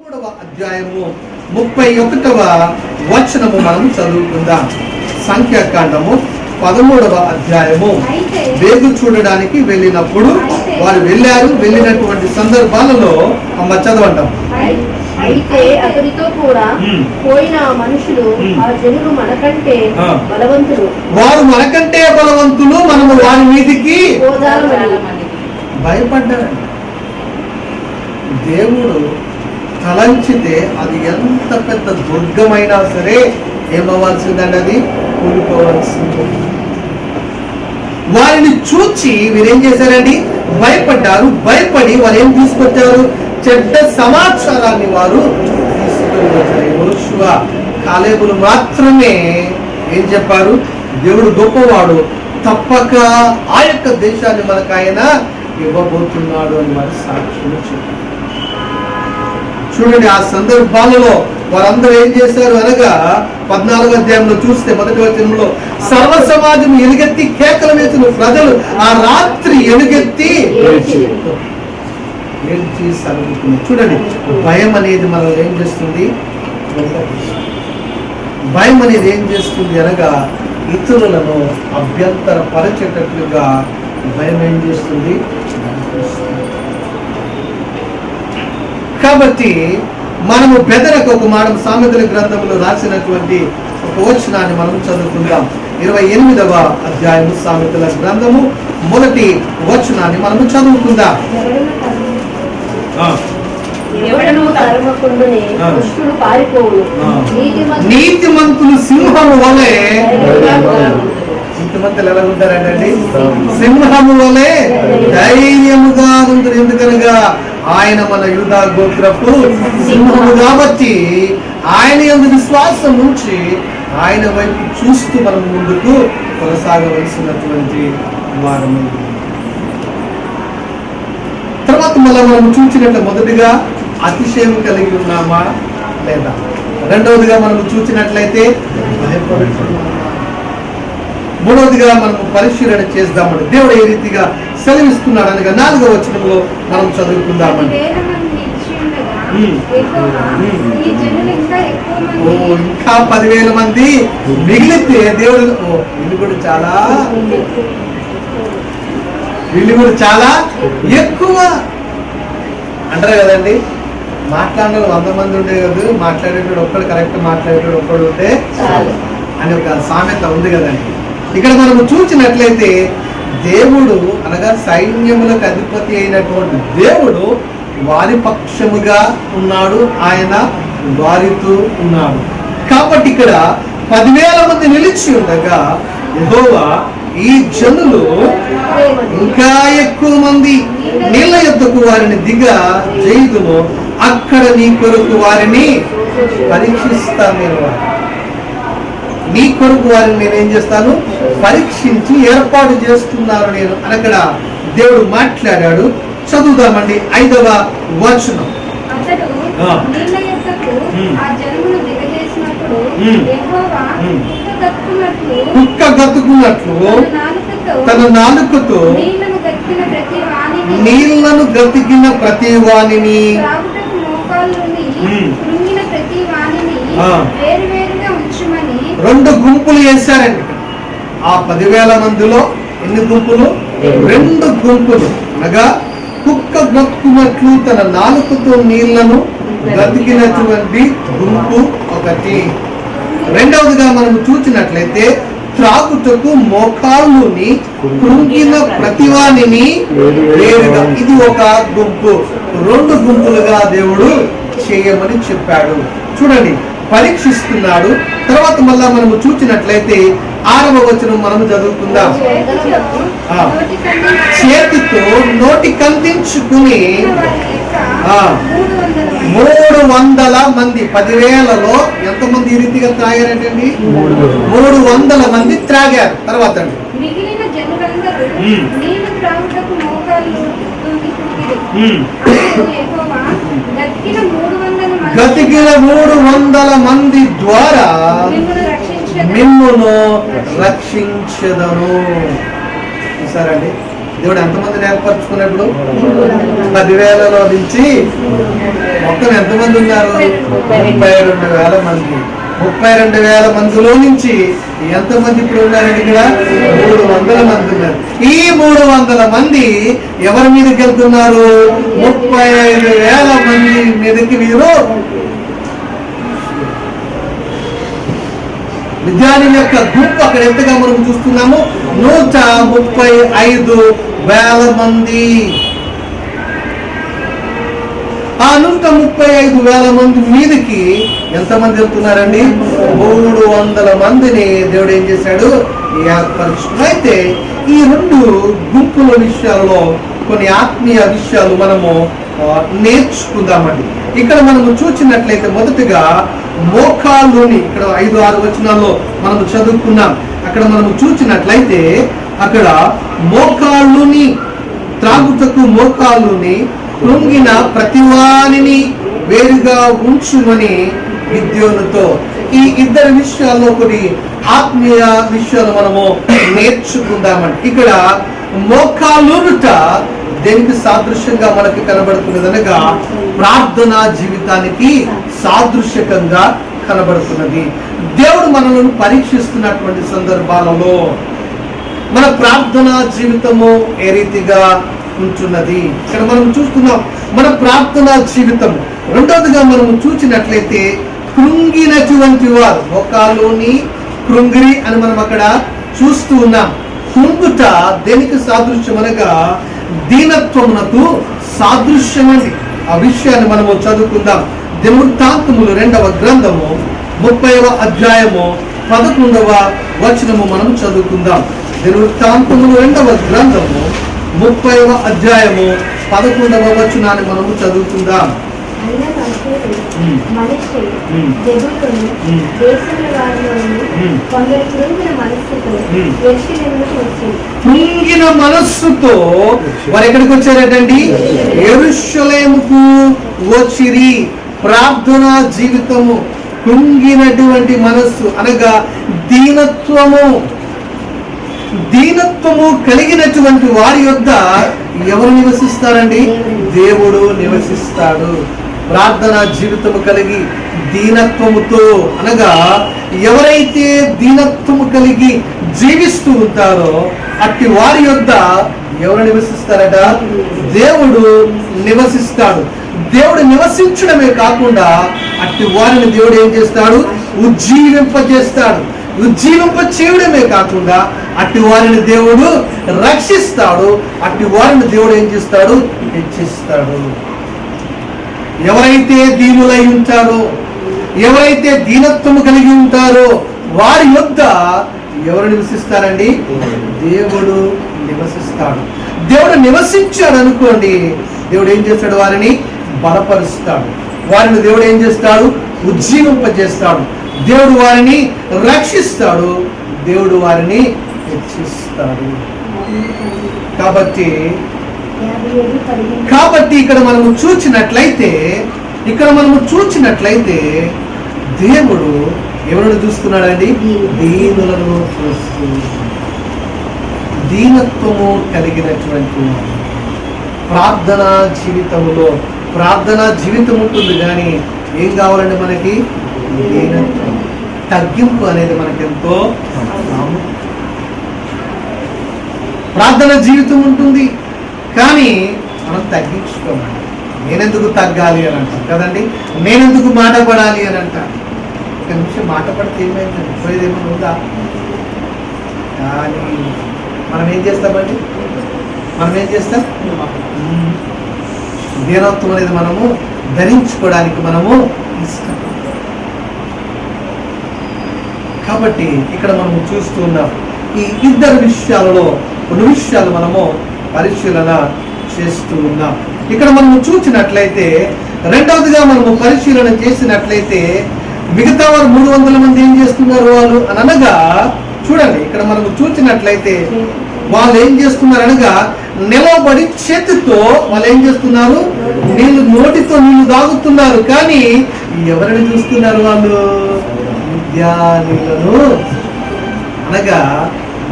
13వ అధ్యాయము 31వ వచనము మనం చదువుకుందాం. సంఖ్యాకాండము 13వ అధ్యాయము. వేగు చూడడానికి వెళ్ళినప్పుడు వారు వెళ్ళినటువంటి సందర్భాలలో చదవంటాం. అయితే అతనితో కూడా పోయిన మనుషులు ఆ జనులు మనకంటే బలవంతులు, వారు మనకంటే బలవంతులు, మనము వారి మీదికి భయపడ్డారు. దేవుడు తలంచితే అది ఎంత పెద్ద దుర్గమైనా సరే ఏమవ్వాల్సిందండి, అది కూలిపోవాల్సింది. వారిని చూచి వీరేం చేశారండి, భయపడ్డారు. భయపడి వారు ఏం తీసుకొచ్చారు, చెడ్డ సమాచారాన్ని వారు తీసుకొని వచ్చారు. యోషువ కాలేబులు మాత్రమే ఏం చెప్పారు, దేవుడు గొప్పవాడు, తప్పక ఆ యొక్క దేశాన్ని మనకు ఆయన ఇవ్వబోతున్నాడు అని వారి సాక్షులు చెప్పారు. చూడండి, ఆ సందర్భాలలో వారందరూ ఏం చేశారు అనగా 14వ అధ్యాయంలో చూస్తే మొదటి వచనంలో సర్వ సమాజం ఎలుగెత్తి కేకలు వేసిన ప్రజలు ఆ రాత్రి ఎలుగెత్తి సరుగుతుంది. చూడండి, భయం అనేది మనల్ని ఏం చేస్తుంది, భయం అనేది ఏం చేస్తుంది అనగా ఇతరులను అభ్యంతర పరచేటట్లుగా భయం ఏం చేస్తుంది. కాబట్టి మనము బెదరకు ఒక మాట సామెతల గ్రంథంలో రాసినటువంటి ఒక వచనాన్ని మనం చదువుకుందాం. 28వ అధ్యాయము సామెతల గ్రంథము మొదటి వచనాన్ని మనము చదువుకుందాం. నీతిమంతులు సింహము వలె, నీతిమంతులు ఎలా ఉంటారండి, సింహము వలె ధైర్యముగా ఉంటారు. ఎందుకనగా ఆయన మన యూదా గోత్రపు సింహము కాబట్టి ఆయన యందు విశ్వాసం ఉంచి ఆయన వైపు చూస్తూ మనం ముందుకు కొనసాగవలసినటువంటి వారము. తర్వాత మనం చూసినట్లు మొదటిగా అతిశయం కలిగి ఉన్నామా లేదా, రెండవదిగా మనం చూసినట్లయితే భయపడుతున్నామా, మూడవదిగా మనం పరిశీలన చేద్దామండి దేవుడు ఏ రీతిగా సెలవిస్తున్నాడు అనగా 4వ వచనంలో మనం చదువుకుందామండి. ఇంకా 10,000 మంది మిగిలితే దేవుడు వీళ్ళు కూడా చాలా ఎక్కువ అంటారు కదండి. మాట్లాడిన 100 మంది ఉండే కదా, మాట్లాడేటోడు ఒక్కడు కరెక్ట్ మాట్లాడేటోడు ఒక్కడు ఉంటే అని ఒక సామెత ఉంది కదండి. ఇక్కడ మనము చూసినట్లయితే దేవుడు అనగా సైన్యములకు అధిపతి అయినటువంటి దేవుడు వారి పక్షముగా ఉన్నాడు, ఆయన వారితో ఉన్నాడు. కాబట్టి ఇక్కడ 10,000 మంది నిలిచి ఉండగా యెహోవా ఈ జనులు ఇంకా ఎక్కువ మంది నీళ్ళ యొద్దకు వారిని దిగా జైదును, అక్కడ నీ కొరకు వారిని పరీక్షిస్తాను, నీ కొరకు వారిని నేనేం చేస్తాను, పరీక్షించి ఏర్పాటు చేస్తున్నాను నేను అని అక్కడ దేవుడు మాట్లాడాడు. చదువుదామండి 5వ వచనం. కుక్క గతుకున్నట్లు తన నాలుకతో నీళ్లను గతికిన ప్రతి వాణిని రెండు గుంపులు వేశారండి. ఆ 10,000 మందిలో ఎన్ని గుంపులు, 2 గుంపులు. అనగా కుక్క గతుకున్నట్లు తన నాలుకతో నీళ్లను గతికినటువంటి గుంపు ఒకటి. రెండవదిగా మనం చూసినట్లయితే త్రాగుటకు మోకాళ్ళుని కృంగిన ప్రతివానిని వేరుగా, ఇది ఒక గుంపు. 2 గుంపులుగా దేవుడు చేయమని చెప్పాడు. చూడండి, పరీక్షిస్తున్నాడు. తర్వాత మళ్ళా మనము చూసినట్లయితే 6వ వచనం మనము చదువుకుందాం. చేతితో నోటి కందించుకుని 300 మంది, 10,000లో ఎంతమంది ఈ రీతిగా త్రాగారంటండి, 300 మంది త్రాగారు. తర్వాత గతికిన 300 మంది ద్వారా మిమ్మును రక్షించదను. చూసారండి, దేవుడు ఎంతమందిని ఏర్పరచుకున్నప్పుడు 10,000లో నుంచి మొత్తం ఎంతమంది ఉన్నారు? 32,000 మంది. 32,000 మందిలో నుంచి ఎంతమంది ఇప్పుడు ఉన్నారండి? ఇక్కడ 300 మంది ఉన్నారు. ఈ 300 మంది ఎవరి మీదకి వెళ్తున్నారు? 35,000 మంది మీదకి వీరు విద్యార్థుల యొక్క గుంపు అక్కడ ఎంతగా మనం చూస్తున్నాము? 135,000 మంది. ఆ 135,000 మంది మీదకి ఎంతమంది వెళ్తున్నారండి? 300 మందిని దేవుడు ఏం చేశాడు? ఏర్పరుచుకున్నాడు. అయితే ఈ 2 గుంపుల విషయాల్లో కొన్ని ఆత్మీయ విషయాలు మనము నేర్చుకుందామండి. ఇక్కడ మనము చూసినట్లయితే మొదటగా మోకాళ్ళుని, ఇక్కడ 5-6 వచనాల్లో మనము చదువుకున్నాం. అక్కడ మనము చూసినట్లయితే అక్కడ మోకాళ్ళుని, త్రాగుటకు మోకాళ్ళుని కృంగిన ప్రతివానిని వేరుగా ఉంచుమని గిద్యోనుతో. ఈ ఇద్దరు విషయాల్లో కొన్ని ఆత్మీయ విషయాలు మనము నేర్చుకుందామండి. ఇక్కడ మోకాళ్ళునుట దేనికి సాదృశ్యంగా మనకి కనబడుతున్నది అనగా ప్రార్థనా జీవితానికి సాదృశ్యకంగా కనబడుతున్నది. దేవుడు మనల్ని పరీక్షిస్తున్నటువంటి సందర్భాలలో మన ప్రార్థనా జీవితము ఏ రీతిగా ఉంటున్నది ఇక్కడ మనం చూస్తున్నాం. మన ప్రార్థనా జీవితం రెండవదిగా మనం చూసినట్లయితే కృంగినటువంటి వారు, మోకాలుని కృంగిరి అని మనం అక్కడ చూస్తూ ఉన్నాం. కృంగుట దేనికి సాదృశ్యం అనగా దీనత్వమునకు సాదృశ్యమని ఆ విషయాన్ని మనము చదువుకుందాం. దినవృత్తాంతములు 2వ గ్రంథము 30వ అధ్యాయము 11వ వచనము మనం చదువుకుందాం. దినవృత్తాంతములు 2వ గ్రంథము 30వ అధ్యాయము 11వ వచనాన్ని మనము చదువుకుందాం. కృంగిన మనస్సుతో వారు ఎక్కడికి వచ్చారటండి? యెరూషలేముకు వచ్చిరి. ప్రార్థనా జీవితము, కృంగినటువంటి మనస్సు అనగా దీనత్వము కలిగినటువంటి వారి యొద్ద ఎవరు నివసిస్తారండి? దేవుడు నివసిస్తాడు. ప్రార్థనా జీవితము కలిగి దీనత్వముతో అనగా ఎవరైతే దీనత్వము కలిగి జీవిస్తూ ఉంటారో అట్టి వారి యొద్ద ఎవరు నివసిస్తారట? దేవుడు నివసిస్తాడు. దేవుడు నివసించడమే కాకుండా అట్టి వారిని దేవుడు ఏం చేస్తాడు? ఉజ్జీవింపజేస్తాడు. ఉజ్జీవింప చేయడమే కాకుండా అట్టి వారిని దేవుడు రక్షిస్తాడు. అట్టి వారిని దేవుడు ఏం చేస్తాడు? హెచ్చిస్తాడు. ఎవరైతే దీనులై ఉంటారో, ఎవరైతే దీనత్వము కలిగి ఉంటారో వారి యొద్ద ఎవరు నివసిస్తారండి? దేవుడు నివసిస్తాడు. దేవుడు నివసించాడు అనుకోండి, దేవుడు ఏం చేస్తాడు? వారిని బలపరుస్తాడు. వారిని దేవుడు ఏం చేస్తాడు? ఉజ్జీవింపజేస్తాడు. దేవుడు వారిని రక్షిస్తాడు. దేవుడు వారిని హెచ్చిస్తాడు. కాబట్టి ఇక్కడ మనము చూచినట్లయితే దేవుడు ఎవరిని చూస్తున్నాడండి? దీనులను చూస్తూ, దీనత్వము కలిగినటువంటి ప్రార్థనా జీవితం ఉంటుంది. కానీ ఏం కావాలండి మనకి? దీనత్వం, తగ్గింపు అనేది మనకెంతో. ప్రార్థనా జీవితం ఉంటుంది కానీ మనం తగ్గించుకోవాలి. నేనెందుకు తగ్గాలి అని అంటాం కదండి, నేనెందుకు మాట పడాలి అని అంటాం. ఒక నిమిషం మాట పడితే ఏమైందండి? పోయేదేమో ఉందా? కానీ మనం ఏం చేస్తామండి? దీనత్వం అనేది మనము ధరించుకోవడానికి మనము ఇష్టం. కాబట్టి ఇక్కడ మనము చూస్తున్నాం ఈ ఇద్దరు విషయాలలో కొన్ని విషయాలు మనము పరిశీలన చేస్తూ ఉన్నాం. ఇక్కడ మనము చూసినట్లయితే రెండవదిగా మనము పరిశీలన చేసినట్లయితే మిగతా వారు 300 మంది ఏం చేస్తున్నారు వాళ్ళు అని అనగా, చూడండి ఇక్కడ మనము చూసినట్లయితే వాళ్ళు ఏం చేస్తున్నారు అనగా నిలబడి చేతితో వాళ్ళు ఏం చేస్తున్నారు? నోటితో నీళ్లు తాగుతున్నారు. కానీ ఎవరిని చూస్తున్నారు? వాళ్ళు విద్యార్థులను. అనగా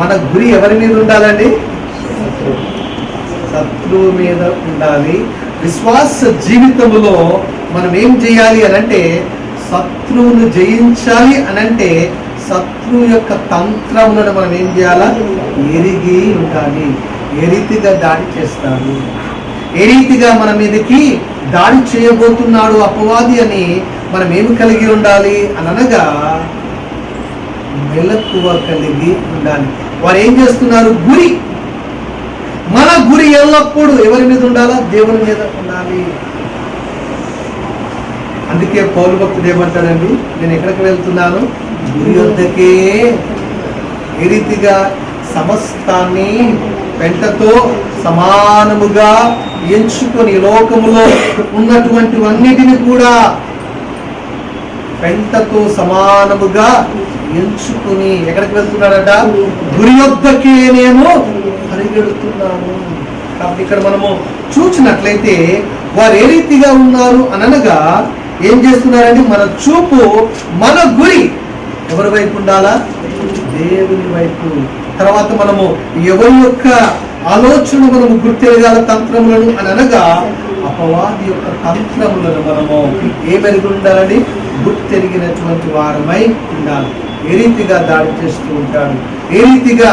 మన గురి ఎవరి మీద ఉండాలండి? శత్రువు మీద ఉండాలి. విశ్వాస జీవితంలో మనం ఏం చేయాలి అనంటే శత్రువును జయించాలి అనంటే శత్రువు యొక్క తంత్రములను మనం ఏం చేయాలా ఎరిగి ఉండాలి. ఏ రీతిగా దాడి చేస్తాడు, ఏ రీతిగా మన మీదకి దాడి చేయబోతున్నాడు అపవాది అని మనం ఏమి కలిగి ఉండాలి అని అనగా మెలకువ కలిగి ఉండాలి. వారు ఏం చేస్తున్నారు? గురి, మన గురి ఎల్లప్పుడూ ఎవరి మీద ఉండాలా? దేవుని మీద ఉండాలి. అందుకే పౌలు భక్తుడు ఏమంటాడండి, నేను ఎక్కడికి వెళ్తున్నాను? గురి వద్దకే. ఏ రీతిగా సమస్తాన్ని పెంటతో సమానముగా ఎంచుకొని లోకములో ఉన్నటువంటివన్నిటిని కూడా పెంటతో సమానముగా ఎంచుకుని ఎక్కడికి వెళ్తున్నాడట? గురి వద్దకే నేను పరిగెడుతున్నాను. కాబట్టి ఇక్కడ మనము చూసినట్లయితే వారు ఏ రీతిగా ఉన్నారు అనగా ఏం చేస్తున్నారంటే మన చూపు, మన గురి ఎవరి వైపు ఉండాలా? దేవుని వైపు. తర్వాత మనము ఎవరి యొక్క ఆలోచన మనము గుర్తెరగాల తంత్రములను అని అనగా అపవాది యొక్క తంత్రములను మనము ఏమెరిగి ఉండాలని గుర్తెరిగినటువంటి వారమై ఉండాలి. ఏ రీతిగా దాడి చేస్తూ ఉంటాడు, ఏ రీతిగా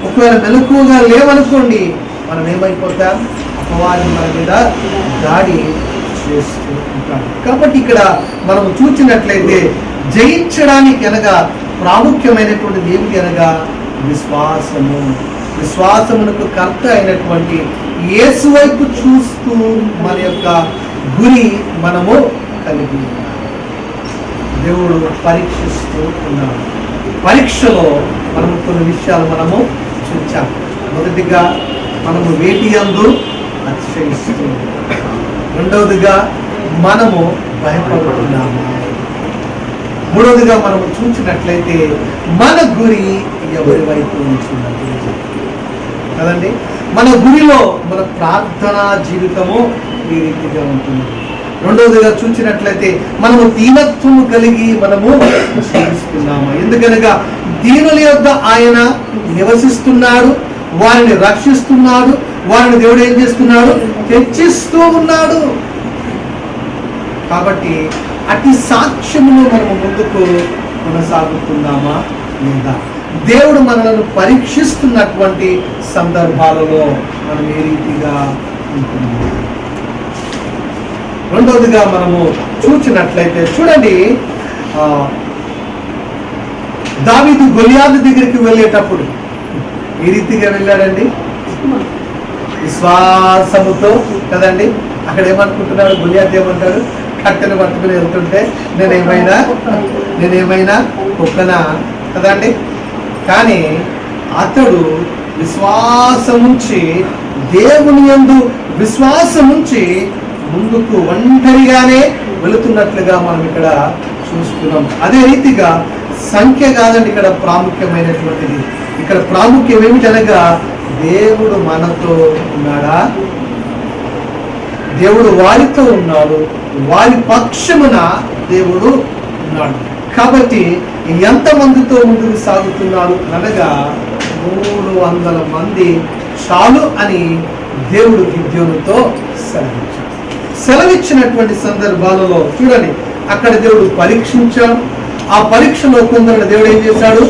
ఒకవేళ మెలకువగా లేవనుకోండి మనం ఏమైపోతాం? అపవాది మన మీద దాడి చేస్తూ ఉంటాడు. కాబట్టి ఇక్కడ మనం చూసినట్లయితే జయించడానికి అనగా ప్రాముఖ్యమైనటువంటిది ఏమిటి అనగా విశ్వాసము. విశ్వాసమునకు కర్త అయినటువంటి యేసు వైపు చూస్తూ మన యొక్క గురి మనము కలిగి దేవుడు పరీక్షిస్తూ ఉన్నాడు. పరీక్షలో మనము కొన్ని విషయాలు మనము చూచాం. మొదటిగా మనము వేటి యందు అతిశయిస్తూ, రెండవదిగా మనము భయపడుతున్నాము, మూడవదిగా మనము చూసినట్లయితే మన గురి ఎవరి వైపు ఉంచున్నది కదండి. మన గురిలో మన ప్రార్థనా జీవితము ఈ రీతిగా ఉంటుంది. రెండవదిగా చూసినట్లయితే మనము దీనత్వము కలిగి మనము జీవిస్తున్నాము. ఎందుకనగా దీనుల యొద్ద ఆయన నివసిస్తున్నాడు, వారిని రక్షిస్తున్నాడు, వారిని దేవుడు ఏం చేస్తున్నాడు? హెచ్చిస్తూ ఉన్నాడు. కాబట్టి అతి సాక్ష్యములో మనము ముందుకు కొనసాగుతున్నామా లేదా? దేవుడు మనలను పరీక్షిస్తున్నటువంటి సందర్భాలలో మనం ఏ రీతిగా ఉంటున్నాము? రెండవదిగా మనము చూసినట్లయితే చూడండి, దావీదు గొలియాతు దగ్గరికి వెళ్ళేటప్పుడు ఏ రీతిగా వెళ్ళాడండి? విశ్వాసముతో కదండి. అక్కడ ఏమనుకుంటున్నాడు? గొలియాతు ఏమంటాడు? కట్టెను పట్టుకుని వెళ్తుంటే నేనేమైనా కుక్కనా కదండి. కానీ అతడు విశ్వాసముంచి, దేవుని యందు విశ్వాసముంచి ముందుకు ఒంటరిగానే వెళుతున్నట్లుగా మనం ఇక్కడ చూస్తున్నాం. అదే రీతిగా సంఖ్య కాదండి ఇక్కడ ప్రాముఖ్యమైనటువంటిది. ఇక్కడ ప్రాముఖ్యం ఏమిటనగా దేవుడు మనతో ఉన్నాడా? దేవుడు వారితో ఉన్నాడు, వారి పక్షమున దేవుడు ఉన్నాడు. కాబట్టి ఎంతమందితో ముందుకు సాగుతున్నారు అనగా 300 మంది చాలు అని దేవుడు గిద్యోనుతో సెలవిచ్చినటువంటి సందర్భాలలో చూడండి, అక్కడ దేవుడు పరీక్షించాడు. ఆ పరీక్షలో కొందరు దేవుడు ఏం చేశాడు?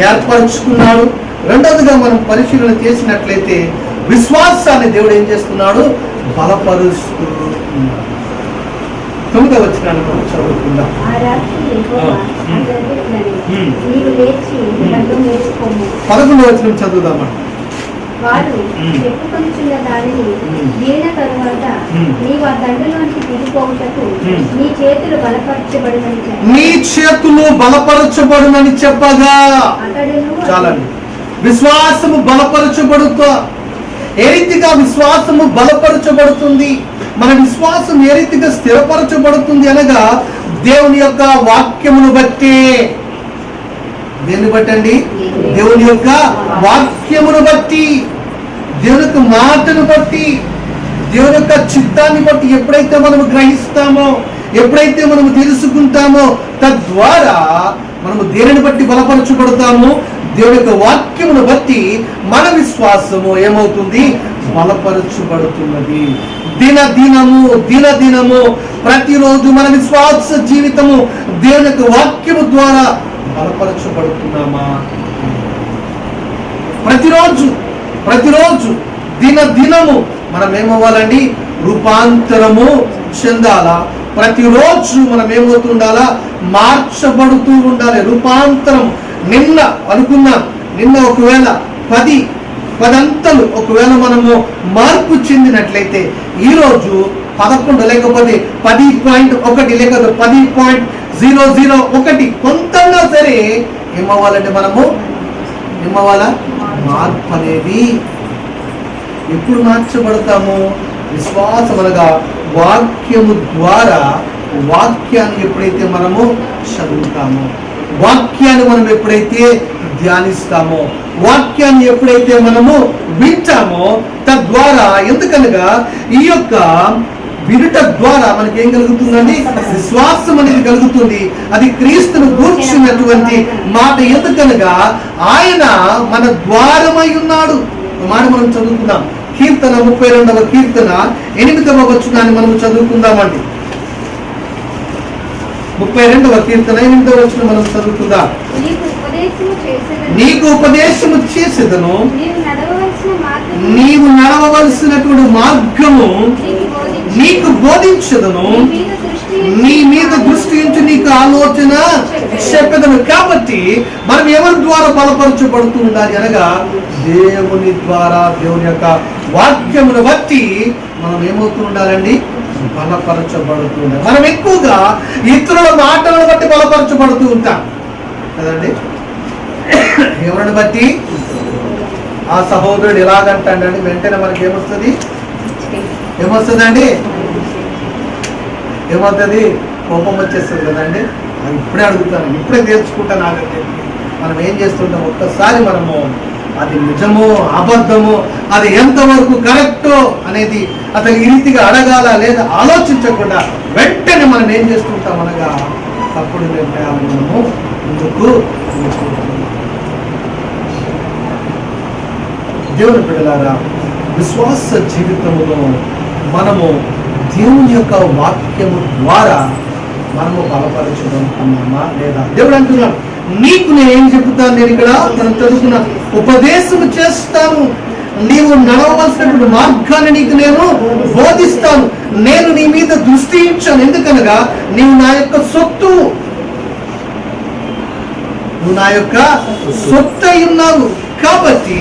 ఏర్పరచుకున్నాడు. రెండవదిగా మనం పరిశీలన చేసినట్లయితే విశ్వాసాన్ని దేవుడు ఏం చేస్తున్నాడు? బలపరుస్తూ ఉన్నాడు. 9వ వచనాన్ని మనం చదువుకుందాం. 11వ వచనం చదువుదామా? వారు చెప్పుకొనిచున్న దానిని దీన తరువాత నీవు ఆ దండలోంచి దిగిపోవుటకు నీ చేతులు బలపరచబడునని చెప్పగా చాలండి. విశ్వాసము బలపరచబడుతా. ఏ రీతిగా విశ్వాసము బలపరచబడుతుంది? మన విశ్వాసం ఏ రీతిగా స్థిరపరచబడుతుంది అనగా దేవుని యొక్క వాక్యమును బట్టి. దేన్ని బట్టి అండి? దేవుని యొక్క వాక్యమును బట్టి, దేవుని యొక్క మాటను బట్టి, దేవుని యొక్క చిత్తాన్ని బట్టి ఎప్పుడైతే మనము గ్రహిస్తామో, ఎప్పుడైతే మనము తెలుసుకుంటామో, తద్వారా మనము దేనిని బట్టి బలపరచబడతాము? దేవుని యొక్క వాక్యమును బట్టి మన విశ్వాసము ఏమవుతుంది? బలపరచబడుతున్నది. దినదినము ప్రతిరోజు మన విశ్వాస జీవితము దేవుని యొక్క వాక్యము ద్వారా బలపరచబడుతున్నామా? ప్రతిరోజు దినదినము మనం ఏమవ్వాలండి? రూపాంతరము చెందాలా. ప్రతిరోజు మనం ఏమవుతుండాలా? మార్చబడుతూ ఉండాలి. రూపాంతరం. నిన్న ఒకవేళ 10 అంతలు ఒకవేళ మనము మార్పు చెందినట్లయితే ఈరోజు 11 లేకపోతే 10.1 లేకపోతే 10.001 కొంతగా సరే ఏమవ్వాలంటే మనము ఏమవ్వాలా? మార్పు అనేది ఎప్పుడు మార్చబడతాము? విశ్వాసం అనగా వాక్యము ద్వారా. వాక్యాన్ని ఎప్పుడైతే మనము చదువుతామో, వాక్యాన్ని మనం ఎప్పుడైతే ధ్యానిస్తామో, వాక్యాన్ని ఎప్పుడైతే మనము వింటామో, తద్వారా ఎందుకనగా ఈ యొక్క వినుట ద్వారా మనకి ఏం కలుగుతుందండి? విశ్వాసం అనేది కలుగుతుంది. అది క్రీస్తును గూర్చినటువంటి మాట. ఎందుకనగా ఆయన మన ద్వారమై ఉన్నాడు. మాట మనం చదువుకుందాం. కీర్తన 32వ కీర్తన 8వ వచనాన్ని మనం చదువుకుందామండి. 32వ కీర్తన 8వ వచనం మనం చదువుకుందాం. నీకు ఉపదేశము చేసేదను, నీవు నడవవలసినటువంటి మార్గము నీకు బోధించదను, నీ మీద దృష్టి ఉంచి నీకు ఆలోచన చెప్పదను. కాబట్టి మనం ఎవరి ద్వారా బలపరచబడుతూ ఉండాలి అనగా దేవుని ద్వారా. దేవుని యొక్క వాక్యమును బట్టి మనం ఏమవుతూ ఉండాలండి? బలపరచబడుతూ ఉండాలి. మనం ఎక్కువగా ఇతరుల మాటలను బట్టి బలపరచబడుతూ ఉంటాం కదండి. ఎవరిని బట్టి? ఆ సహోదరుడు ఎలాగంటాడండి, వెంటనే మనకి ఏమొస్తుంది? ఏమొస్తుందండి? ఏమవుతుంది? కోపం వచ్చేస్తుంది కదండి. అది ఇప్పుడే అడుగుతాను, ఇప్పుడే నేర్చుకుంటాను ఆగండి. మనం ఏం చేస్తుంటాం? ఒక్కసారి మనము అది నిజమో అబద్ధమో, అది ఎంతవరకు కరెక్టో అనేది అతను ఈ రీతిగా అడగాల లేదా ఆలోచించకుండా వెంటనే మనం ఏం చేస్తుంటాం అనగా తప్పుడు నిర్ణయాలు మనము ముందుకు దేవుని బిడ్డలారా, విశ్వాస జీవితంలో మనము దేవుని యొక్క వాక్యము ద్వారా మనము బలపరచగలుగుతున్నామా లేదా? దేవుడు అంటున్నాడు, నీకు నేనేం చెబుతాను? నేను ఇక్కడ మనం చదువుకున్న ఉపదేశము చేస్తాను, నీవు నడవవలసినటువంటి మార్గాన్ని నీకు నేను బోధిస్తాను, నేను నీ మీద దృష్టి ఉంచాను. ఎందుకనగా నీవు నా యొక్క సొత్తు, నువ్వు నా యొక్క సొత్తు అయి ఉన్నావు. కాబట్టి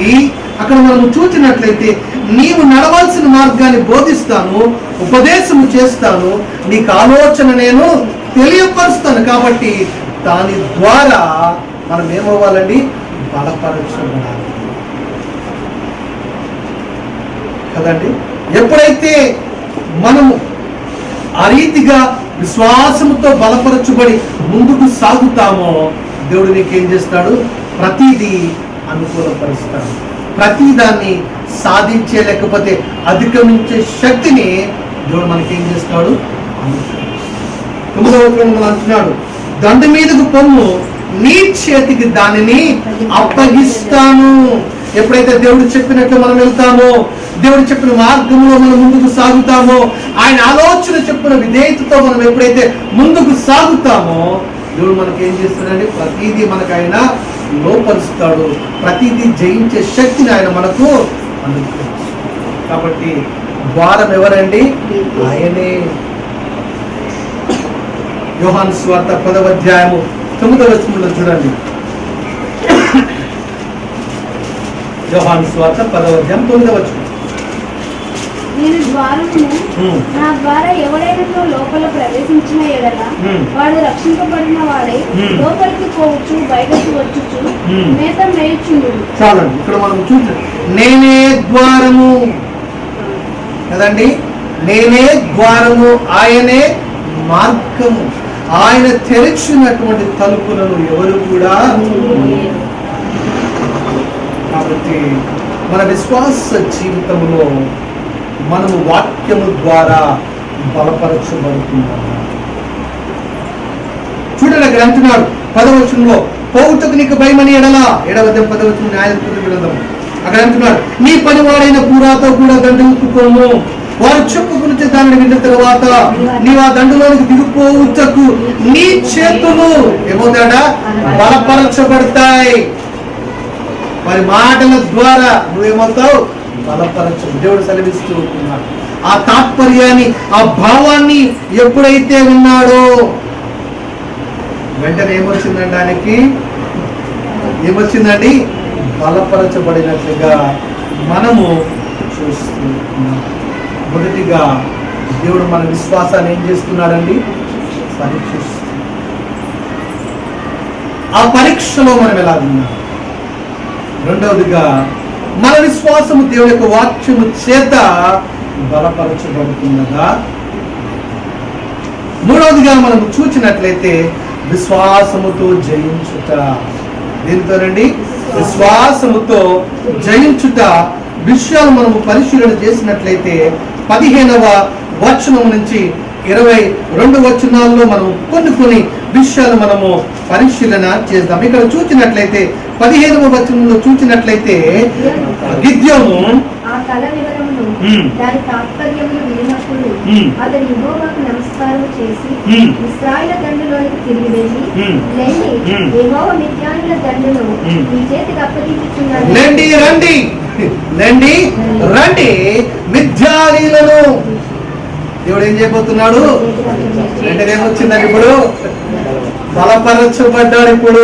అక్కడ మనం చూసినట్లయితే నీవు నడవాల్సిన మార్గాన్ని బోధిస్తాను, ఉపదేశము చేస్తాను, నీకు ఆలోచన నేను తెలియపరుస్తాను. కాబట్టి దాని ద్వారా మనం ఏమవ్వాలండి? బలపరచబడాలి కదండి. ఎప్పుడైతే మనము ఆ రీతిగా విశ్వాసముతో బలపరచబడి ముందుకు సాగుతామో దేవుడు నీకేం చేస్తాడు? ప్రతిదీ అనుకూలపరుస్తాడు. ప్రతి దాన్ని సాధించే లేకపోతే అధిగమించే శక్తిని దేవుడు మనకేం చేస్తాడు? 9వ వచనంలో అంటున్నాడు, దండు మీదకు పొమ్ము, నీ చేతికి దానిని అప్పగిస్తాను. ఎప్పుడైతే దేవుడు చెప్పినట్లు మనం వెళ్తామో, దేవుడు చెప్పిన మార్గంలో మనం ముందుకు సాగుతామో, ఆయన ఆలోచన చెప్పిన విధేయతతో మనం ఎప్పుడైతే ముందుకు సాగుతామో దేవుడు మనకి ఏం చేస్తాడండి? ప్రతిదీ మనకు ఆయన లోపరుస్తాడు. ప్రతిదీ జయించే శక్తిని ఆయన మనకు అనుగ్రహిస్తాడు. కాబట్టి ద్వారం ఎవరండి? ఆయనే. యోహాను సువార్త 10వ అధ్యాయము 9వ వచనంలో చూడండి. యోహాను సువార్త 10వ అధ్యాయం 9వ వచనం. నేను ద్వారమును, నా ద్వారా ఎవడైనా లోపల ప్రవేశించిన ఎడల వాడు రక్షింపబడిన వాడే లోపలికి పోవచ్చు, బయటకు వచ్చుచు మేత మేయుచుండు. చాలండి, ఇక్కడ మనం చూద్దాం. నేనే ద్వారము కదండి. నేనే ద్వారము, ఆయనే మార్గము. ఆయన తెరిచినటువంటి తలుపులను ఎవరు కూడా. కాబట్టి మన విశ్వాస జీవితంలో మనము వాక్యము ద్వారా బలపరచబడుతున్నాము. చూడండి, అక్కడ అంటున్నాడు 10వ వచనంలో, పోవుటకు నీకు భయమని ఎడల. 7వ అధ్యాయం 10వ వచనం న్యాయాధిపతుల గ్రంథం. అక్కడ అంటున్నాడు, నీ పనివాడైన పూరాతో కూడా దండెత్తుకోము, వారు చెప్పుకుని దానిని విన్న తర్వాత నీవు ఆ దండులోనికి దిగిపోవుటకు నీ చేతులు ఏమవుతాడా బలపరచబడతాయి. వారి మాటల ద్వారా నువ్వేమవుతావు బలపరచు. దేవుడు సెలవిస్తూ ఉంటున్నాడు. ఆ తాత్పర్యాన్ని, ఆ భావాన్ని ఎప్పుడైతే విన్నాడో వెంటనే ఏమొచ్చిందండి ఆయనకి? ఏమొచ్చిందండి? బలపరచబడినట్లుగా మనము చూస్తున్నాం. మొదటిగా దేవుడు మన విశ్వాసాన్ని ఏం చేస్తున్నాడండి? పరీక్షిస్తున్నాడు. ఆ పరీక్షలో మనం ఎలా ఉన్నాం? రెండవదిగా మన విశ్వాసము దేవుని యొక్క వాక్యము చేత బలపరచబడుతున్నదా? మూడవదిగా మనం చూచినట్లయితే విశ్వాసముతో జయించుట. దీంతోనండి విశ్వాసముతో జయించుట విషయాలు మనము పరిశీలన చేసినట్లయితే 15వ వచనం నుంచి 22 వచనాల్లో మనం కొన్ని విషయాలు మనము పరిశీలన చేద్దాం. ఇక్కడ చూచినట్లయితే 15వ వచనంలో చూచినట్లయితే గిద్యోను ఆ కల వివరమును దాని తాత్పర్యమును వినినప్పుడు అతడు యెహోవాకు నమస్కారం చేసి ఇశ్రాయేలు దండులోనికి తిరిగి వెళ్ళి లెండి యెహోవా మిద్యానీయుల దండును మీ చేతికి అప్పగించుచున్నాడు. లెండి రండి, లెండి రండి మిద్యానీయులను. దేవుడు ఏం చేయబోతున్నాడు? వెంటనే ఏమొచ్చిందండి? ఇప్పుడు బలపరచబడ్డాడు. ఇప్పుడు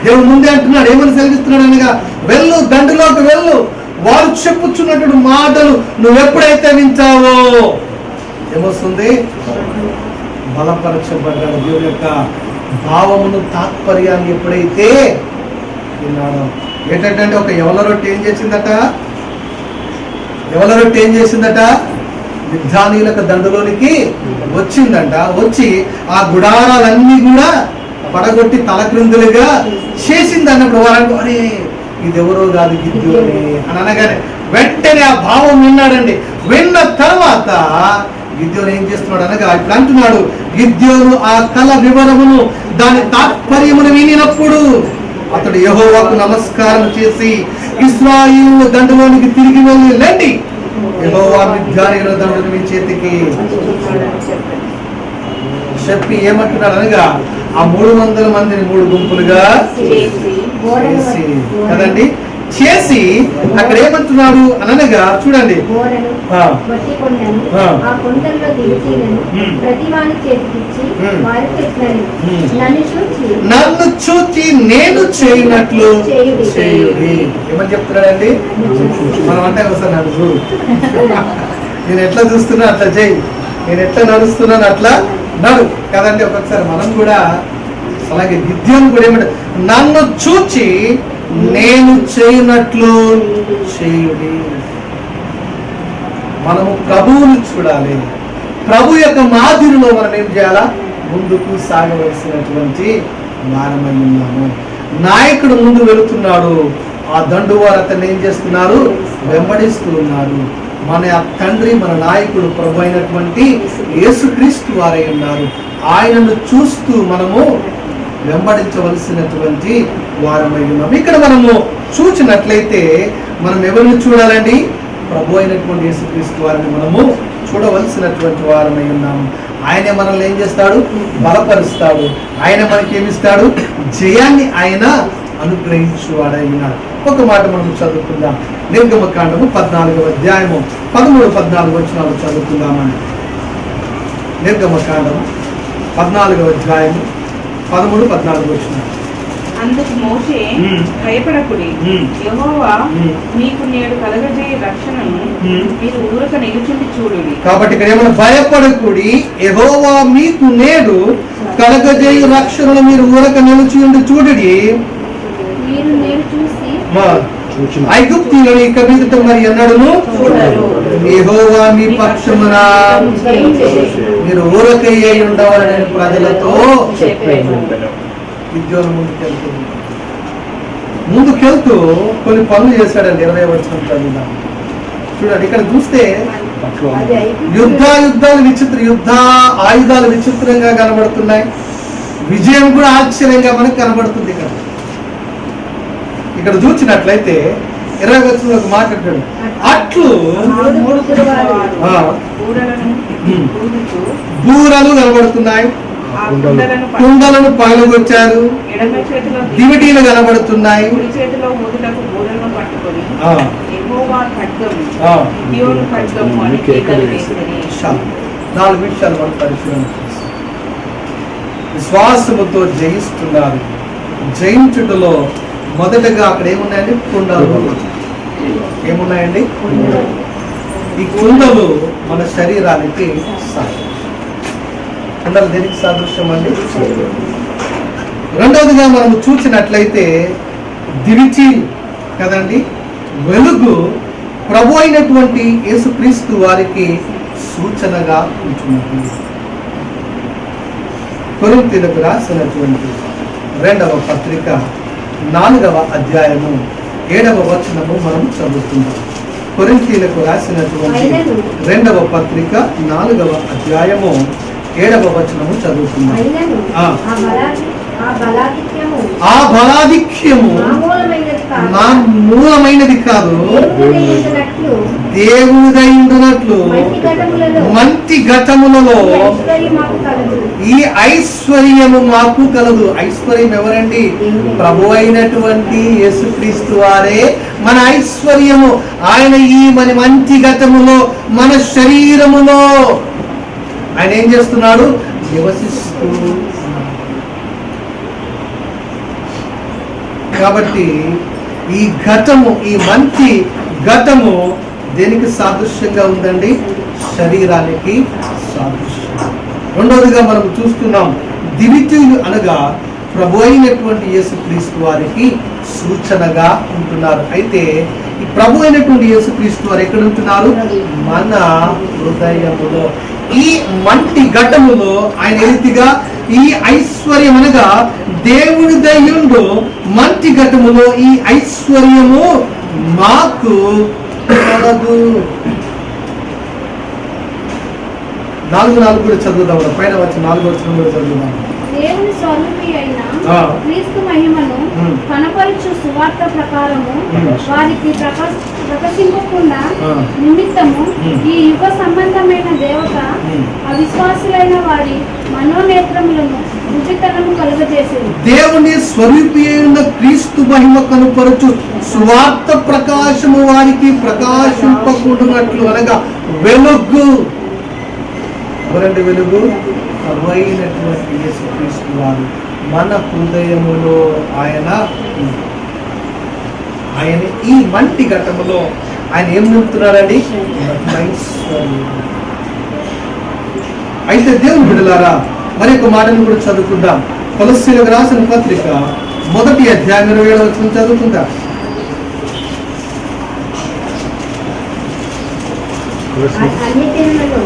దేవుడు ముందే అంటున్నాడు, ఏమని సెలవిస్తున్నాడు అనగా వెళ్ళు, దండులోకి వెళ్ళు. వారు చెప్పుచున్నటువంటి మాటలు నువ్వు ఎప్పుడైతే వింటావో ఏమొస్తుంది? బలపరచబడ్డాడు. దేవుడి యొక్క భావమును, తాత్పర్యాన్ని ఎప్పుడైతే విన్నాడో. ఏంటంటే ఒక ఎవల రొట్టె ఏం చేసిందట? ఎవల రొట్టె ఏం చేసిందట? మిద్యానీయుల దండులోనికి వచ్చిందంట. వచ్చి ఆ గుడారాలన్నీ కూడా పడగొట్టి తలక్రిందులుగా చేసింది అన్నప్పుడు వారు అరే ఇదెవరో కాదు గిద్యోనే అని అనగానే వెంటనే ఆ భావం విన్నాడండి. విన్న తర్వాత గిద్యోను ఏం చేస్తున్నాడు అనగా ఇప్పుడు అంటున్నాడు, గిద్యోను ఆ కల వివరమును దాని తాత్పర్యమును వినినప్పుడు అతడు యెహోవాకు నమస్కారం చేసి ఇశ్రాయేలు దండులోనికి తిరిగి వెళ్ళి లెండి యెహోవా మిద్యానీయుల దండును మీ చేతికి చెప్పి ఏమంటున్నాడు అనగా ఆ 300 మందిని 3 గుంపులుగా చేసి కదండి చేసి అక్కడ ఏమంటున్నాడు అనగా చూడండి, నన్ను చూచి నేను చేయనట్లు చేయుడి. ఏమని చెప్తున్నాడండి? మనం అంటే ఒకసారి నన్ను చూడు, నేను ఎట్లా చూస్తున్నా అట్లా చేయి, నేను ఎట్లా నడుస్తున్నాను అట్లా నడు కదండి. ఒక్కొక్కసారి మనం కూడా అలాగే గిద్యోను కూడా ఏమంటే నన్ను చూచి నేను చేయనట్లు చేయుడి. మనము ప్రభువుని చూడాలి. ప్రభు యొక్క మాదిరిలో మనం ఏం చేయాలా? ముందుకు సాగవలసినటువంటి వారమై ఉన్నాము. నాయకుడు ముందు వెళుతున్నాడు, ఆ దండు వారు అతన్ని ఏం చేస్తున్నారు? వెంబడిస్తూ ఉన్నారు. మన తండ్రి, మన నాయకుడు ప్రభు అయినటువంటి యేసుక్రీస్తు వారై ఉన్నారు. ఆయనను చూస్తూ మనము వెంబడించవలసినటువంటి వారమై ఉన్నాం. ఇక్కడ మనము చూచినట్లయితే మనం ఎవరిని చూడాలండి? ప్రభు అయినటువంటి యేసుక్రీస్తు వారిని మనము చూడవలసినటువంటి వారమై ఉన్నాము. ఆయనే మనల్ని ఏం చేస్తాడు? బలపరుస్తాడు. ఆయన మనకి ఏమిస్తాడు? జయాన్ని ఆయన అనుగ్రహించువాడై ఉన్నాడు. ఒక మాట మనం చదువుకుందాం. నిర్గమకాండము 14వ అధ్యాయము 13-14 వచనాలు చదువుకుందామని. నిర్గమకాండము 14వ అధ్యాయము 13-14 వచనాలు. అందుకు మోషే భయపడకుడి, యెహోవా మీకు నేడు కలగజేయ రక్షణను మీరు ఊరక నిలుచుండి చూడుడి. కాబట్టి ఇక్కడ ఏమన్నా భయపడకుడి, యెహోవా మీకు నేడు కలగజేయ రక్షణను మీరు ఊరక నిలుచుండి చూడుడి. మీరు నేడు చూసి ఐగుప్తీయులను ఇక మీదట మరి ఎన్నడూను యెహోవా మీ పక్షమున మీరు ఊరకయ్యే ఉండవాలని ప్రజలతో గిద్యోను ముందుకెళ్తూ కొన్ని పనులు చేశాడండి. 20వ వచనం చదువుదాం. చూడండి, ఇక్కడ చూస్తే యుద్ధ ఆయుధాలు విచిత్రంగా కనబడుతున్నాయి. విజయం కూడా ఆశ్చర్యంగా మనకు కనబడుతుంది. ఇక్కడ చూసినట్లయితే 20వ వచనంలో ఒక మాట అంటాడు, అట్లు మూడు గురువారు ఆ, బూరలను ఉమ్. ఊదుతూ బూరలు కనబడుతున్నాయి, ఆ కుండలను కుండలను పగలగొచ్చారు, ఎడమ చేతిలో దివిటీలు కనబడుతున్నాయి. కుడి చేతిలో ఊదుటకు బూరలను పట్టుకొని ఆ, యెహోవా ఖడ్గము ఆ. గిద్యోను ఖడ్గము అని కేకలు వేసిరి. చాలు. 4 విషయాలు మనం పరిశీలన చేస్తాం. విశ్వాసముతో జయిస్తున్నారు. జయించుటలో మొదటగా అక్కడ ఏమున్నాయండి? కుండలు. ఏమున్నాయండి? ఈ కుండలు మన శరీరానికి సాదృశ్యం. కుండలు దేనికి సాదృశ్యం అండి? రెండవదిగా మనం చూసినట్లయితే దివిచి కదండి, వెలుగు ప్రభు అయినటువంటి యేసుక్రీస్తు వారికి సూచనగా ఉంటున్నది. కొరింథీయులకు రాసినటువంటి 2వ పత్రిక 4వ అధ్యాయము 7వ వచనము మనం చదువుతున్నాం. కొరింథీయులకు రాసినటువంటి 2వ పత్రిక 4వ అధ్యాయము 7వ వచనము చదువుతున్నాం. అయినను ఆ. ఆ బలాధిక్యము ఆ బలాధిక్యము మామూలమైనది నా కాదు, మూలమైనది కాదు, దేవుడైనట్లు దేవునిదై ఉండునట్లు మంచి ఘటములలో మంచి ఘటములలో ఈ ఐశ్వర్యం మాకు కలదు. ఈ ఐశ్వర్యము మాకు కలదు. ఐశ్వర్యం ఎవరండి? ప్రభు అయినటువంటి యేసుక్రీస్తు వారే మన ఐశ్వర్యము. ఆయన ఈ మన మంచి ఘటములో, మన శరీరములో ఆయన ఏం చేస్తున్నాడు? నివసిస్తూ ఉన్నాడు. కాబట్టి ఈ ఘటము, ఈ మంచి ఘటము దేనికి సాదృశ్యంగా ఉందండి? శరీరానికి సాదృశ్యం. రెండవదిగా మనం చూస్తున్నాం, దివిటీయులు అనగా ప్రభు అయినటువంటి యేసుక్రీస్తు వారికి సూచనగా ఉంటున్నారు. అయితే ఈ ప్రభు అయినటువంటి యేసుక్రీస్తు వారు ఎక్కడ ఉంటున్నారు? మన హృదయములో. ఈ మంటి ఘటములో ఆయన ఎలితిగా ఈ ఐశ్వర్యం అనగా దేవుని దయ్యుండు మంచి ఘటములో ఈ ఐశ్వర్యము మాకు కలదు. 4 కూడా చదువుదాం. పైన వచ్చి 4వ వచనం కూడా చదువుదాం. దేవుని స్వరూపి అయిన ఆ. క్రీస్తు మహిమను కనపరచు సువార్త ప్రకారము వారికి ప్రకాశింపకుండా నిమిత్తము ఈ యుగ సంబంధమైన దేవత అవిశ్వాసులైన వారి మనోనేత్రములను ఉచితనము కలుగజేసింది. దేవుని స్వరూపి అయిన క్రీస్తు మహిమ కనుపరచు సువార్త ప్రకాశము వారికి ప్రకాశింపకుండానట్లు అనగా వెలుగు. ఎవరండి వెలుగు? ప్రభు అయినటువంటి యేసుక్రీస్తు వారు మన హృదయములో ఆయన ఈ మంటి ఘటములో ఆయన ఏం నింపుతున్నారండి? అయితే దేవుని బిడ్డలారా, మరి ఒక మాటను కూడా చదువుకుందాం. కొలస్సీయులకు రాసిన పత్రిక 1వ అధ్యాయం 27వ వచనం చదువుకుందాం. అన్ని దినములలో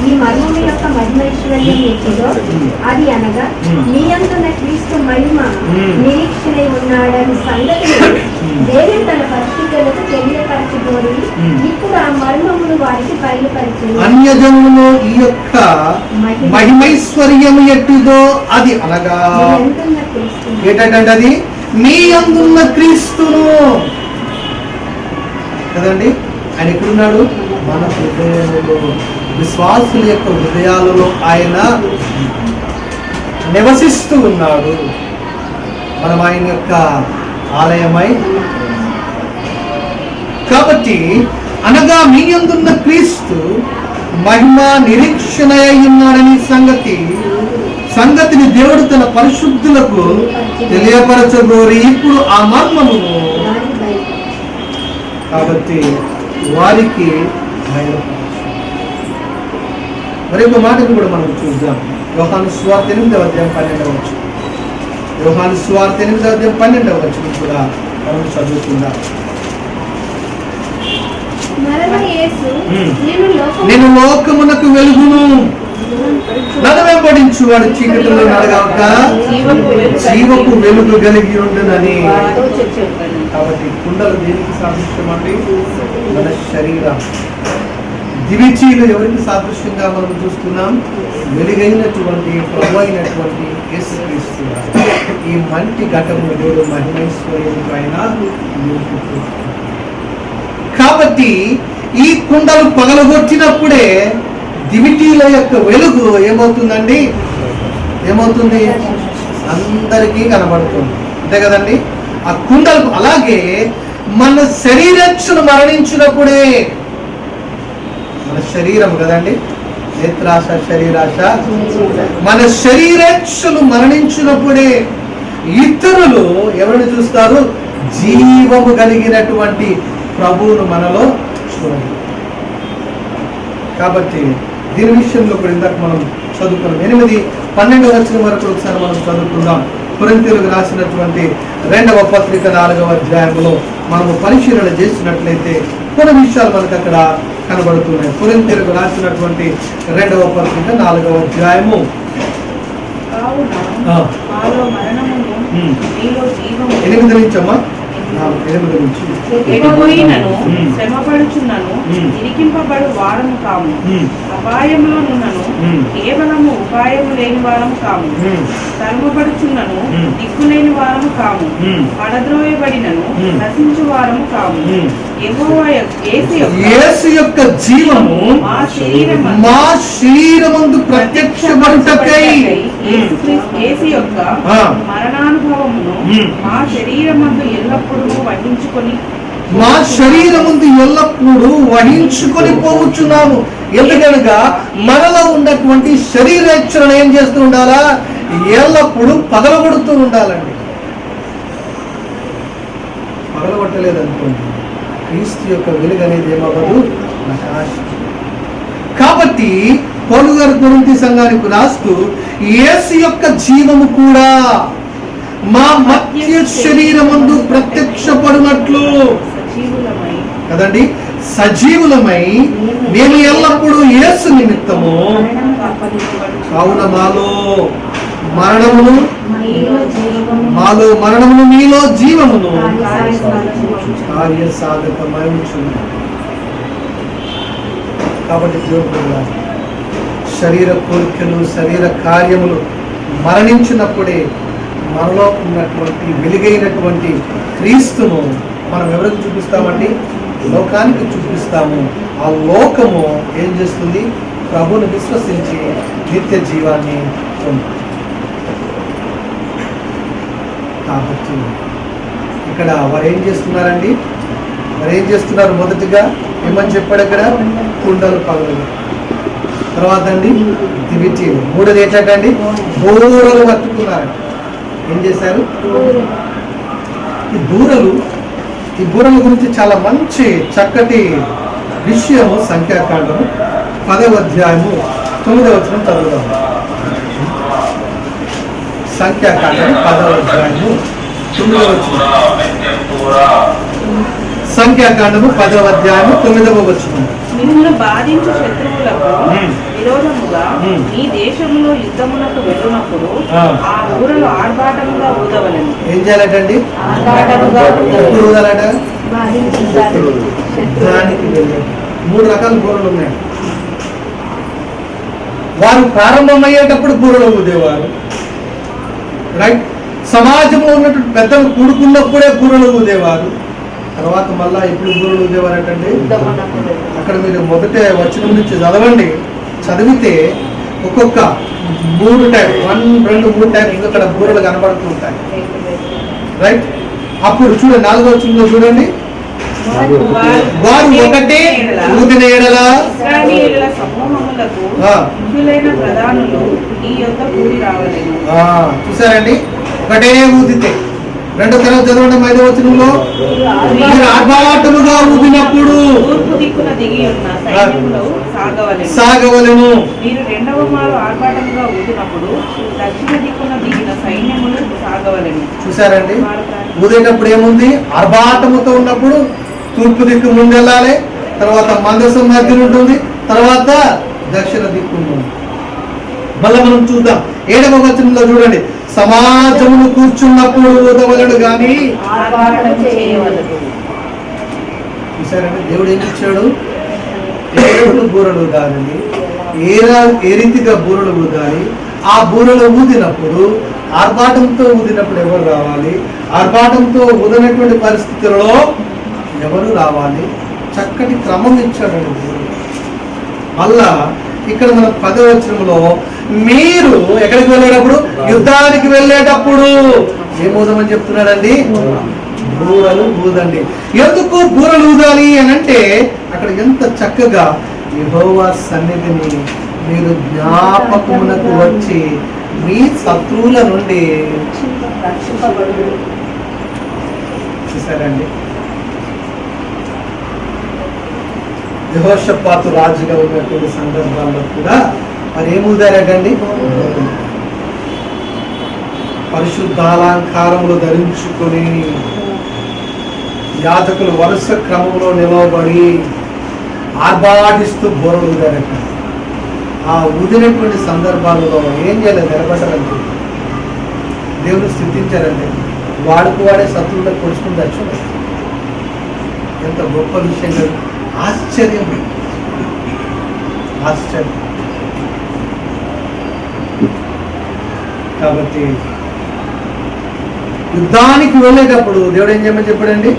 ఈ మర్మము యొక్క మహిమైశ్వర్యం ఎట్టిదో అది అనగా మీ అందున్న క్రీస్తు మహిమ నిరీక్షణై ఉన్నాడని సంగతిని దేవుడు తన పరిస్థితులకు తెలియపరచుకోని ఇప్పుడు ఆ మర్మమును వారికి బయలుపరిచింది. అన్యజనులలో ఈ యొక్క మహిమైశ్వర్యము ఎట్టిదో అది అనగా మీ అందున్న క్రీస్తు ఏంటంటే అది మీ అందున్న క్రీస్తును కదండి. ఆయన ఎక్కడున్నాడు? మన హృదయంలో, విశ్వాసుల యొక్క హృదయాలలో ఆయన నివసిస్తూ ఉన్నాడు. మనం ఆయన యొక్క ఆలయమై, కాబట్టి అనగా మీ యందున్న క్రీస్తు మహిమ నిరీక్షణ అయి ఉన్నాడని సంగతిని దేవుడు తన పరిశుద్ధులకు తెలియపరచగోరి ఇప్పుడు ఆ మర్మమును కాబట్టి వారికి మరి ఒక మాటను కూడా మనం చూద్దాం. యోహాను సువార్త 8వ అధ్యాయం 12వ వచనం. యోహాను సువార్త 8వ అధ్యాయం 12వ వచనం కూడా మనం చదువుకుందాం. మరలా యేసు నేను లోకమునకు వెలుగును, నన్ను వెంబడించు వాడు చీకటిలో నడగక జీవపు వెలుగు కలిగి ఉండునని. కాబట్టి కుండలు దేనికి సాదృశ్యం అండి? మన శరీరం. దివిచీలు ఎవరికి సాదృశ్యంగా మనం చూస్తున్నాం? వెలుగైనటువంటి ప్రభు అయినటువంటి యేసుక్రీస్తు. ఈ మంటి ఘటము దేవుడు మహిమైశ్వర్యం పైన నిలుపుతూ కాబట్టి ఈ కుండలు పగలగొట్టినప్పుడే దివిటీల యొక్క వెలుగు ఏమవుతుందండి? ఏమవుతుంది? అందరికీ కనబడుతుంది. అంతే కదండి? ఆ కుండలు అలాగే మన శరీరచ్చును మరణించినప్పుడే, మన శరీరం కదండి, నేత్రాశ శరీరాశ, మన శరీరచ్చులు మరణించినప్పుడే ఇతరులు ఎవరిని చూస్తారు? జీవము కలిగినటువంటి ప్రభువును మనలో చూడండి. కాబట్టి దీని విషయంలో కూడా ఇందాక మనం చదువుకున్నాం. 8-12 వచనం వరకు ఒకసారి మనం చదువుకుందాం. కొరింథీయులకు రాసినటువంటి 2వ పత్రిక 4వ అధ్యాయంలో మనము పరిశీలన చేసినట్లయితే కొన్ని విషయాలు మనకు అక్కడ కనబడుతున్నాయి. కొరింథీయులకు రాసినటువంటి 2వ పత్రిక 4వ అధ్యాయము కావున మాలో మరణమును మీలో జీవము 8 నుంచి అమ్మా, 8 నుంచి ఎటుపోయినను శ్రమపడుచున్నను ఇరికింపబడు వారము కాము, అపాయములోనున్నను కేవలము ఉపాయము లేని వారము కాము, తరుమపడుచున్నను దిక్కులేని వారము కాము, పడద్రోయబడినను నశించు వారము కాము. యెహోవా యేసు యొక్క జీవము మా శరీరమందు ప్రత్యక్షపడుటకై యేసు యొక్క మరణానుభవమును మా శరీరమందు ఎల్లప్పుడూ వహించుకొని మా శరీరముందు ఎల్లప్పుడూ వహించుకొని పోవచ్చున్నాము. ఎందుకనగా మనలో ఉన్నటువంటి శరీరేచ్ఛలను ఏం చేస్తూ ఉండాలా? ఎల్లప్పుడూ పగలగొడుతూ ఉండాలండి. పగలగొట్టలేదనుకోండి, క్రీస్తు యొక్క వెలుగు అనేది ఏమవ్వదు, ప్రకాశం. కాబట్టి పౌలు గారు కొరింథీ సంఘానికి రాస్తూ యేసు యొక్క జీవము కూడా మా మధ్య శరీరమందు ప్రత్యక్షపడినట్లు కదండి, సజీవులమై మేము ఎల్లప్పుడూ యేసు నిమిత్తము, కావున మాలో మరణమును మీలో జీవమును కార్యసాధకమై ఉంచును. కాబట్టి దేవుడు శరీర కోరికలు, శరీర కార్యములు మరణించినప్పుడే మనలో ఉన్నటువంటి వెలుగైనటువంటి క్రీస్తును మనం ఎవరికి చూపిస్తామండి? లోకానికి చూపిస్తాము. ఆ లోకము ఏం చేస్తుంది? ప్రభువును విశ్వసించి నిత్య జీవాన్ని పొందుతుంది. కాబట్టి ఇక్కడ వారు ఏం చేస్తున్నారండి? వారు ఏం చేస్తున్నారు? మొదటిగా ఏమని చెప్పాడు అక్కడ? కుండలు పగలు. తర్వాత అండి దివిటీలు. మూడోది ఏంటండి? బూరలు పట్టుకున్నారు. ఏం చేశారు? ఈ బూరల గురించి చాలా మంచి చక్కటి విషయము సంఖ్యాకాండము 10వ అధ్యాయము 9వ వచనం చదువుదాం. సంఖ్యాకాండము 10వ అధ్యాయము 9వ వచనం. సంఖ్యాకాండము 10వ అధ్యాయము 9వ వచనం. మిమ్మును బాధించు శత్రువులకు విరోధముగా ఈ దేశంలో యుద్ధమునకు వెళ్ళినప్పుడు ఆ ఊరలు ఆర్భాటముగా ఊదవలెను. ఏం చేయాలంటండి? ఎప్పుడు ఊదాలట? యుద్ధానికి వెళ్ళారు. 3 రకాల బూరలు ఉన్నాయి. వారు ప్రారంభమయ్యేటప్పుడు బూరలు ఊదేవారు, రైట్. సమాజంలో ఉన్నటువంటి పెద్దలు కూడుకున్నప్పుడే బూరలు ఊదేవారు. తర్వాత మళ్ళా ఎప్పుడు బూరలు ఊదేవారటండి? అక్కడ మీరు మొదట వచనం నుంచి చదివితే ఒక్కొక్క 3 టైప్, 1, 2, 3 టైప్స్ అక్కడ బూరలు కనబడుతూ ఉంటాయి, రైట్. అప్పుడు చూడండి 4వ వచనంలో చూడండి, వారు ఒకటే ఊదిన ఎడల ఇశ్రాయేలీయుల సమూహములకు ముఖ్యులైన ప్రధానులు ఈ యొద్ద కూడి రావలెను. చూసారండి, ఒకటే ఊదితే. రెండో తరగతి చదవండి 5వ వచనంలో, మీరు ఆర్భాటముగా ఊదినప్పుడు తూర్పు దిక్కున దిగి ఉన్న సైన్యములు సాగవలెను. మీరు రెండవ మారు ఆర్భాటముగా ఊదినప్పుడు దక్షిణ దిక్కున దిగిన సైన్యములు సాగవలెను. చూసారండి, ఊదేటప్పుడు ఏముంది? ఆర్భాటముతో ఉన్నప్పుడు తూర్పు దిక్కు ముందెళ్ళాలి, తర్వాత మందసం మధ్యన ఉంటుంది, తర్వాత దక్షిణ దిక్కు ఉంటుంది. మళ్ళీ మనం చూద్దాం 7వ వచనంలో చూడండి, సమాజమును కూర్చున్నప్పుడు ఊదవలెను గాని. చూసారండి, దేవుడు ఏం ఇచ్చాడు? బూరలు ఊదాలి. ఏ రీతిగా బూరలు ఊదాలి? ఆ బూరలు ఊదినప్పుడు ఆర్భాటంతో ఊదినప్పుడు ఎవరు రావాలి? ఆర్భాటంతో ఊదినటువంటి పరిస్థితులలో ఎవరు రావాలి? చక్కటి క్రమం ఇచ్చాడండి దేవుడు. మళ్ళా ఇక్కడ మన 10వ వచనంలో మీరు ఎక్కడికి వెళ్ళేటప్పుడు, యుద్ధానికి వెళ్ళేటప్పుడు ఏం ఊదమని చెప్తున్నాడండి? బూరలు ఊదండి. ఎందుకు బూరలు ఊదాలి అని అంటే, అక్కడ ఎంత చక్కగా యెహోవా సన్నిధిని మీరు జ్ఞాపకమునకు వచ్చి మీ శత్రువుల నుండి రక్షింపబడుదురు. చూసారండి. యెహోషాపాతు రాజుగా ఉన్నటువంటి సందర్భాల్లో కూడా మరి ఏముదారటండి? పరిశుద్ధాలంకారములు ధరించుకొని యాజకులు వరుస క్రమంలో నిలవబడి ఆర్భాటిస్తూ బోరలు ఊదారట. ఆ ఊదినటువంటి సందర్భాలలో ఏం చేయలేదు, నిలబడ్డారంటే దేవుని స్థుతించారంటే వాడుకు వాడే శత్రువులకు పొడుచుకుని తెచ్చుకోలేదు. ఎంత గొప్ప విషయం కదా! ఆశ్చర్యం, ఆశ్చర్యం. కాబట్టి యుద్ధానికి వెళ్ళేటప్పుడు దేవుడు ఏం చేయమని చెప్పాడండి?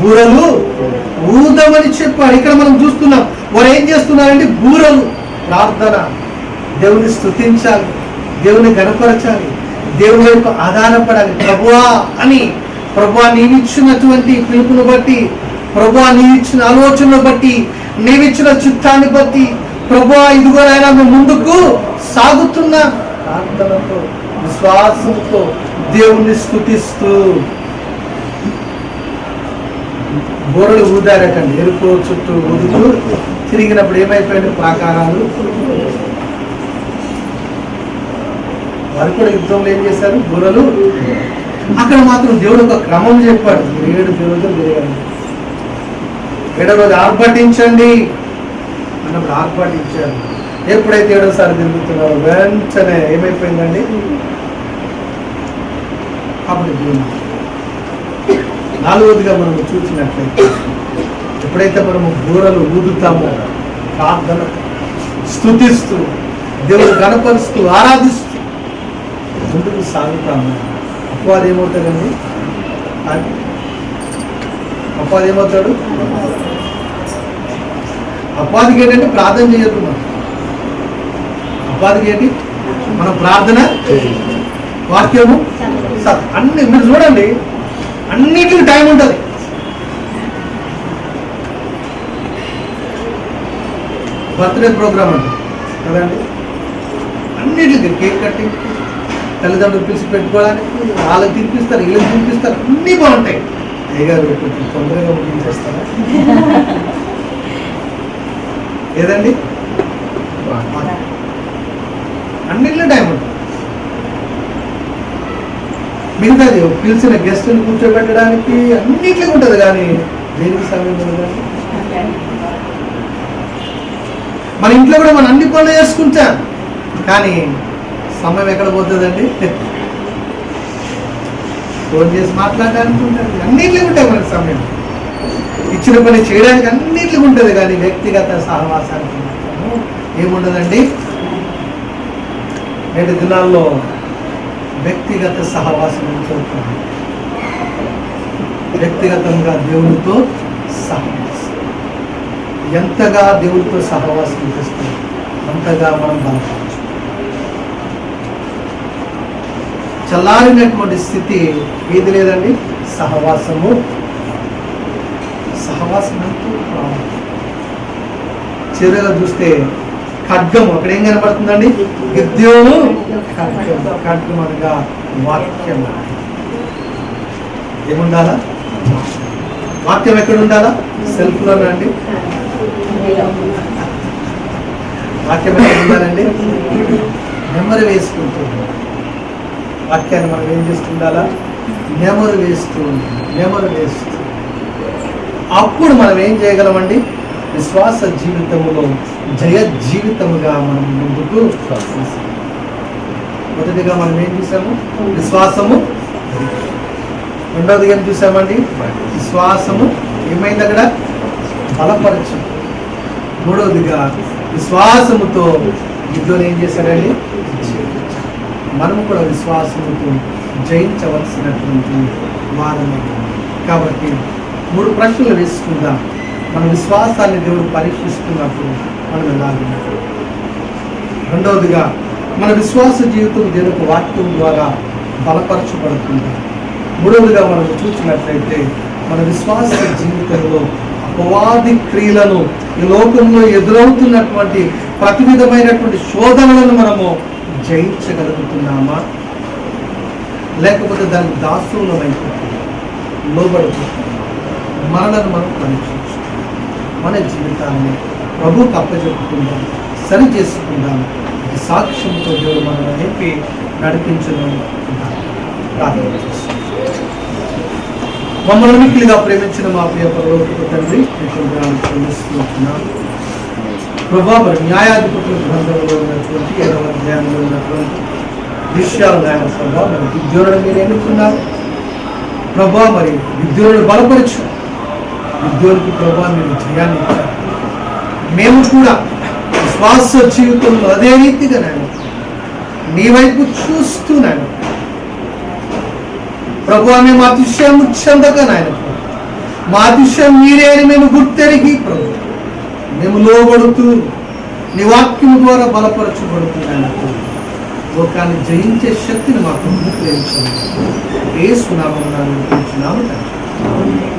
బూరలు ఊదమని చెప్పాడు. ఇక్కడ మనం చూస్తున్నాం వారు ఏం చేస్తున్నారండి? బూరలు, ప్రార్థన, దేవుని స్తుతించాలి, దేవుని గణపరచాలి, దేవుని వైపు ఆధారపడాలి. ప్రభువా అని, ప్రభువా నీవిచ్చినటువంటి పిలుపును బట్టి, ప్రభువా నీవిచ్చిన ఆలోచనను బట్టి, నీవిచ్చిన చిత్తాన్ని బట్టి, ప్రభువా ఇదిగో నాయనా మేము ముందుకు సాగుతున్నా ప్రార్థనతో, విశ్వాసంతో దేవుణ్ణి స్తుతిస్తూ బోరలు ఊదారటండి. ఎరుపు చుట్టూ ఊదుతూ తిరిగినప్పుడు ఏమైపోయాడు? ప్రాకారాలు. వారు కూడా యుద్ధంలో ఏం చేశారు? బూరలు. అక్కడ మాత్రం దేవుడు ఒక క్రమం చెప్పాడు. 7 రోజులు తిరగండి, 7వ రోజు ఆర్భటించండి అన్నప్పుడు ఆర్భటించారు. ఎప్పుడైతే 7వసారి తిరుగుతున్నారో వెంటనే ఏమైపోయిందండి? అప్పుడు 4వదిగా మనం చూసినట్లయితే ఎప్పుడైతే మనము బూరలు ఊదుతామో, ప్రార్థన స్తుతిస్తూ దేవుడు గణపరుస్తూ ఆరాధిస్తూ ముందుకు సాగుతాము, అపవాది ఏమవుతాడండి? అపవాది ఏమవుతాడు? అపవాదికి ఏంటంటే ప్రార్థన చేయొద్దు. మనం అపవాదికి ఏంటి? మనం ప్రార్థన, వాక్యము, అన్ని మీరు చూడండి, అన్నిటికీ టైం ఉంటుంది. బర్త్డే ప్రోగ్రామ్ అంటే కదండి, అన్నిటికీ కేక్ కటింగ్, తల్లిదండ్రులు పిలిచి పెట్టుకోవడానికి, వాళ్ళకి తినిపిస్తారు, వీళ్ళకి తినిపిస్తారు, అన్నీ బాగుంటాయి. అయ్యగారు కొంచెం తొందరగా ముగించేస్తారా? ఏదండి? అన్నిట్లో టైం ఉంటుంది. మిగతాది పిలిచిన గెస్ట్ని కూర్చోబెట్టడానికి అన్నిట్లో ఉంటుంది, కానీ దేనికి సమయం ఉండదు. మన ఇంట్లో కూడా మనం అన్ని పనులు చేసుకుంటాం, కానీ సమయం ఎక్కడ పోతుందండి? ఫోన్ చేసి మాట్లాడడానికి ఉంటుంది, అన్నింటికి ఉంటాయి మనకి సమయం. ఇచ్చిన పని చేయడానికి అన్నింటికి ఉంటుంది, కానీ వ్యక్తిగత సహవాసానికి ఏముండదండి. నేటి దినాల్లో వ్యక్తిగత సహవాసం చదువుతాం, వ్యక్తిగతంగా దేవునితో సహవాసం. ఎంతగా దేవునితో సహవాసం చేస్తాం అంతగా మనం బలపడచ్చు. చల్లారినటువంటి స్థితి ఏది లేదండి. సహవాసము, సహవాసం ఎంతో ప్రాముఖ్యం. చివరిగా చూస్తే ఖడ్గము, అక్కడ ఏం కనబడుతుందండి? గిద్యోను ఖడ్గం. ఖడ్గం అనగా వాక్యం. ఏముండాలా? వాక్యం ఎక్కడ ఉండాలా? సెల్ఫ్లోనే అండి. వాక్యం ఎక్కడ ఉండాలండి? నెమ్మది వేసుకుంటూ వాక్యాన్ని మనం ఏం చేస్తుండాలా? నెమరు వేస్తూ అప్పుడు మనం ఏం చేయగలమండి? విశ్వాస జీవితములో జయ జీవితముగా మనం ముందుకు సాగుతాం. మొదటిగా మనం ఏం చూసాము? విశ్వాసము. రెండవది ఏం చూసామండి? విశ్వాసము ఏమైంది అక్కడ? బలపరచు. మూడవదిగా విశ్వాసముతో యుద్ధం ఏం చేశారండి? మనము కూడా విశ్వాసముతో జయించవలసినటువంటి వారమే. కాబట్టి 3 ప్రశ్నలు వేసుకుందాం. మన విశ్వాసాన్ని దేవుడు పరీక్షిస్తున్నప్పుడు మనం ఎలాగ రెండవదిగా మన విశ్వాస జీవితం దేవుని వాక్యం ద్వారా బలపరచబడుతుంది. మూడవదిగా మనం చూసినట్లయితే మన విశ్వాస జీవితంలో అపవాది క్రియలను ఈ లోకంలో ఎదురవుతున్నటువంటి ప్రతి విధమైనటువంటి శోధనలను మనము జయించగలుగుతున్నామా, లేకపోతే దానికి దాసులం అయిపోతుంది, లోబడిపోతుంది. మనలను మనం పరీక్షించు, మన జీవితాన్ని ప్రభువుకు అప్పచెప్పుకుందాం, సరి చేసుకుందాం. సాక్ష్యంతో దేవుడు మనల్ని నింపి నడిపించడం ప్రార్థన చేస్తున్నాం. మమ్మల్ని మిక్కిలిగా ప్రేమించిన మా ప్రియ పరలోకపు తండ్రి, ప్రేమిస్తున్నాం ప్రభా. మరి న్యాయాధిపతుల గ్రంథంలో ఉన్నటువంటి 7వ అధ్యాయంలో ఉన్నటువంటి విషయాలు నాయన ప్రభా, మరి విద్యోనుడు మీరు ఎన్నుకున్నారు ప్రభా. మరి విద్యోనుడు బలపరచు, విద్యోనికి ప్రభా మీరు జయాన్ని ఇచ్చారు. మేము కూడా విశ్వాస జీవితంలో అదే రీతిగా నేను నీ వైపు చూస్తూ నేను ప్రభు మేము అతిశయం చెందక నాయన, మా అతిశయం మీరే అని మేము గుర్తెరిగి ప్రభు మేము లోబడుతూ నీ వాక్యం ద్వారా బలపరచబడుతున్నాను. లోకాన్ని జయించే శక్తిని మాకు అనుగ్రహించండి. యేసు నామమున ప్రార్థిస్తున్నాము తండ్రి.